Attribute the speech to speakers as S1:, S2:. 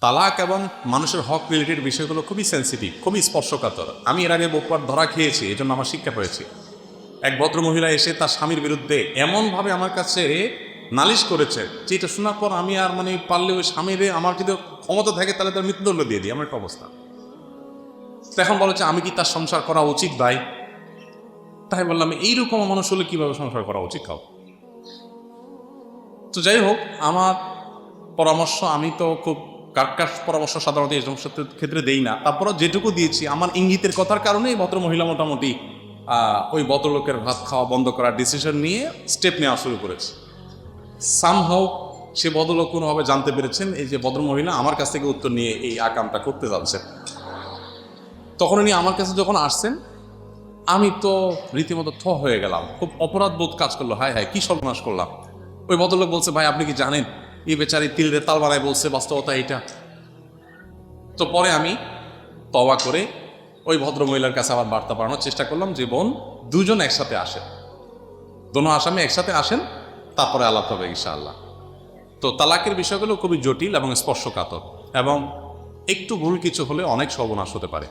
S1: তালাক এবং মানুষের হক রিলেটেড বিষয়গুলো খুবই সেন্সিটিভ, খুবই স্পর্শকাতর। আমি এর আগে বহুবার ধরা খেয়েছি, এই জন্য আমার শিক্ষা পেয়েছি। এক ভদ্র মহিলা এসে তার স্বামীর বিরুদ্ধে এমনভাবে আমার কাছে নালিশ করেছে, যেটা শোনার পর আমি আর পারলে ওই স্বামীরে, আমার যদি ক্ষমতা থাকে তাহলে তার মৃত্যুদণ্ড দিয়ে দিই, আমার একটা অবস্থা। তো এখন বলেছে আমি কি তার সংসার করা উচিত ভাই? তাই বললাম এইরকম মানুষ হলে কীভাবে সংসার করা উচিত কাউ? তো যাই হোক, আমার পরামর্শ, আমি তো খুব কাটকাট পরামর্শ সাধারণত এই সমস্ত ক্ষেত্রে দেই না, তারপরও যেটুকু দিয়েছি আমার ইঙ্গিতের কথার কারণে এই ভদ্র মহিলা মোটামুটি ওই ভদ্রলোকের ভাত খাওয়া বন্ধ করার ডিসিশন নিয়ে স্টেপ নেওয়া শুরু করেছে। সামহাও সে ভদ্রলোক কোনোভাবে জানতে পেরেছেন এই যে ভদ্রমহিলা আমার কাছ থেকে উত্তর নিয়ে এই আকামটা করতে যাচ্ছেন। তখন উনি আমার কাছে যখন আসছেন, আমি তো রীতিমতো হয়ে গেলাম, খুব অপরাধ বোধ কাজ করলো, হায় হায় কি সর্বনাশ করলাম। ওই ভদ্রলোক বলছে, ভাই আপনি কি জানেন এই বেচারি তিলরে তাল বানায় বলছে বাস্তবতা এইটা। তো পরে আমি তওবা করে ওই ভদ্র মহিলার কাছে আবার বার্তা পাঠানোর চেষ্টা করলাম যে বোন, দুজন একসাথে আসেন, দোনো আসামি একসাথে আসেন, তারপরে আলাপ হবে ইনশাআল্লাহ। তো তালাকের বিষয়গুলো খুবই জটিল এবং স্পর্শকাতর, এবং একটু ভুল কিছু হলে অনেক সর্বনাশ হতে পারে।